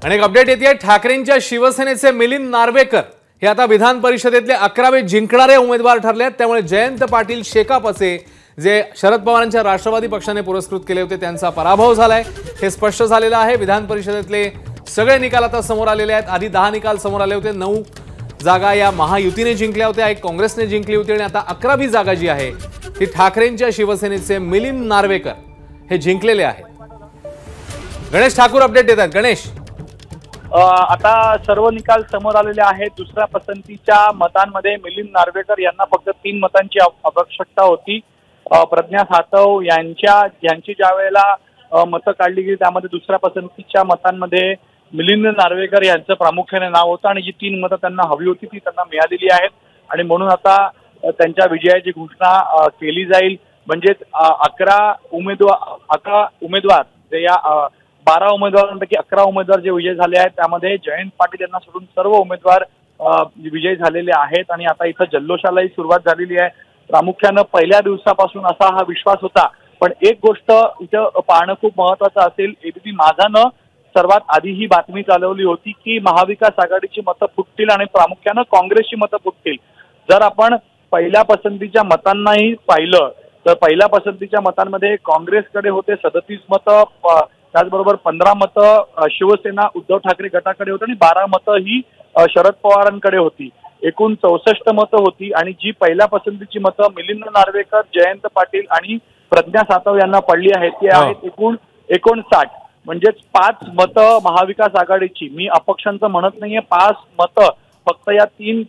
आणि एक अपडेट येते ठाकरेंच्या शिवसेनेचे मिलिंद नार्वेकर हे आता विधान परिषदेतले 11वे जिंकणारे उमेदवार ठरले आहेत। त्यामुळे जयंत पाटील शेकापचे जे शरद पवारांच्या राष्ट्रवादी पक्षाने पुरस्कृत केले होते त्यांचा पराभव झालाय हे स्पष्ट झालेलं आहे। विधान परिषदेतले सगळे निकाल आता समोर आलेले आहेत। आधी 10 निकाल समोर आले होते। 9 जागा या महायुतीने जिंकल्या होत्या, एक काँग्रेसने जिंकली होती आणि आता 11वी जागा जी आहे ती ठाकरेंच्या शिवसेनेचे मिलिंद नार्वेकर हे जिंकलेले आहेत। गणेश ठाकूर अपडेट देत आहेत। गणेश, आता सर्व निकाल समोर आलेले आहेत। दुसऱ्या पसंतीच्या मतांमध्ये मिलिंद नार्वेकर यांना फक्त 3 मतांची आवश्यकता होती। प्रज्ञा सातव यांची ज्या वेळेला मतं काढली गेली त्यामध्ये दुसऱ्या पसंतीच्या मतांमध्ये मिलिंद नार्वेकर यांचं प्रामुख्याने नाव होतं आणि जी 3 मतं त्यांना हवी होती ती त्यांना मिळालेली आहेत आणि म्हणून आता त्यांच्या विजयाची घोषणा केली जाईल। म्हणजेच 11 उमेदवार जे या 12 उमेदवारांपैकी 11 उमेदवार जे विजयी झाले आहेत त्यामध्ये जयंत पाटील यांना सोडून सर्व उमेदवार विजयी झालेले आहेत आणि आता इथं जल्लोषालाही सुरुवात झालेली आहे। प्रामुख्यानं पहिल्या दिवसापासून असा हा विश्वास होता, पण एक गोष्ट इथं पाहणं खूप महत्वाचं असेल। एबीपी माझानं सर्वात आधी ही बातमी चालवली होती की महाविकास आघाडीची मतं फुटतील आणि प्रामुख्यानं काँग्रेसची मतं फुटतील। जर आपण पहिल्या पसंतीच्या मतांनाही पाहिलं तर पहिल्या पसंतीच्या मतांमध्ये काँग्रेसकडे होते 37 मतं, त्याचबरोबर 15 मतं शिवसेना उद्धव ठाकरे गटाकडे होती आणि 12 मतं ही शरद पवारांकडे होती। एकूण 64 मतं होती आणि जी पहिल्या पसंतीची मतं मिलिंद नार्वेकर, जयंत पाटील आणि प्रज्ञा सातव यांना पडली आहेत ती आहेत एकूण 59। म्हणजेच 5 मतं महाविकास आघाडीची, मी अपक्षांचं म्हणत नाहीये, 5 मतं फक्त या 3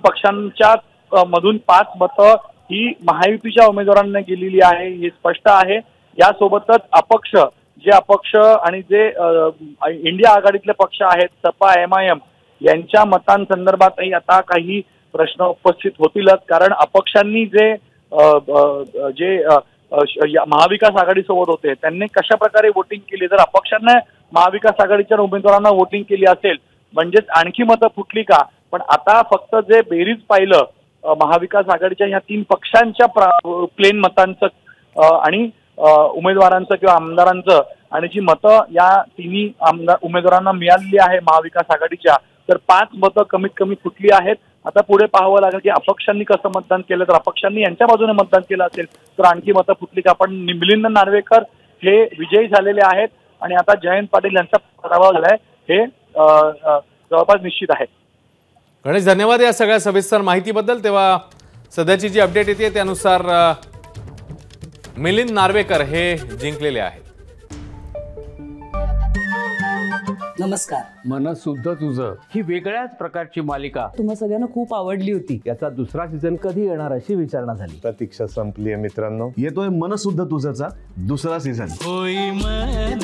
पक्षांच्या मधून 5 मतं ही महायुतीच्या उमेदवारांना गेलेली आहे हे स्पष्ट आहे। यासोबतच अपक्ष आणि जे इंडिया आघाडीतले पक्ष आहेत सपा, MIM यांच्या मतांसंदर्भातही आता काही प्रश्न उपस्थित होतीलच, कारण अपक्षांनी जे महाविकास आघाडीसोबत होते त्यांनी कशा प्रकारे वोटिंग केली। जर अपक्षांना महाविकास आघाडीच्या उमेदवारांना वोटिंग केली असेल म्हणजेच आणखी मतं फुटली का। पण आता फक्त जे बेरीज पाहिलं महाविकास आघाडीच्या या 3 पक्षांच्या प्लेन मतांचं आणि उमेदवारांचं किंवा आमदारांचं आणि जी मतं या 3 उमेदवारांना मिळालेली आहे महाविकास आघाडीच्या, तर 5 मतं कमीत कमी फुटली आहेत। आता पुढे पाहावं लागेल की अपक्षांनी कसं मतदान केलं, तर अपक्षांनी यांच्या बाजूने मतदान केलं असेल तर आणखी मतं फुटली का। पण मिलिंद नार्वेकर हे विजयी झालेले आहेत आणि आता जयंत पाटील यांचा पराभव झालाय हे जवळपास निश्चित आहे। गणेश, धन्यवाद या सगळ्या सविस्तर माहितीबद्दल। तेव्हा सध्याची जी अपडेट येते त्यानुसार मिलिंद नार्वेकर हे जिंकलेले आहेत। नमस्कार। मन शुद्ध तुझं ही वेगळ्याच प्रकारची मालिका तुम्हा सगळ्यांना खूप आवडली होती। याचा दुसरा सीझन कधी येणार अशी विचारणा झाली। प्रतीक्षा संपली आहे मित्रांनो। येतोय मन शुद्ध तुझंचा दुसरा सीझन। होई मन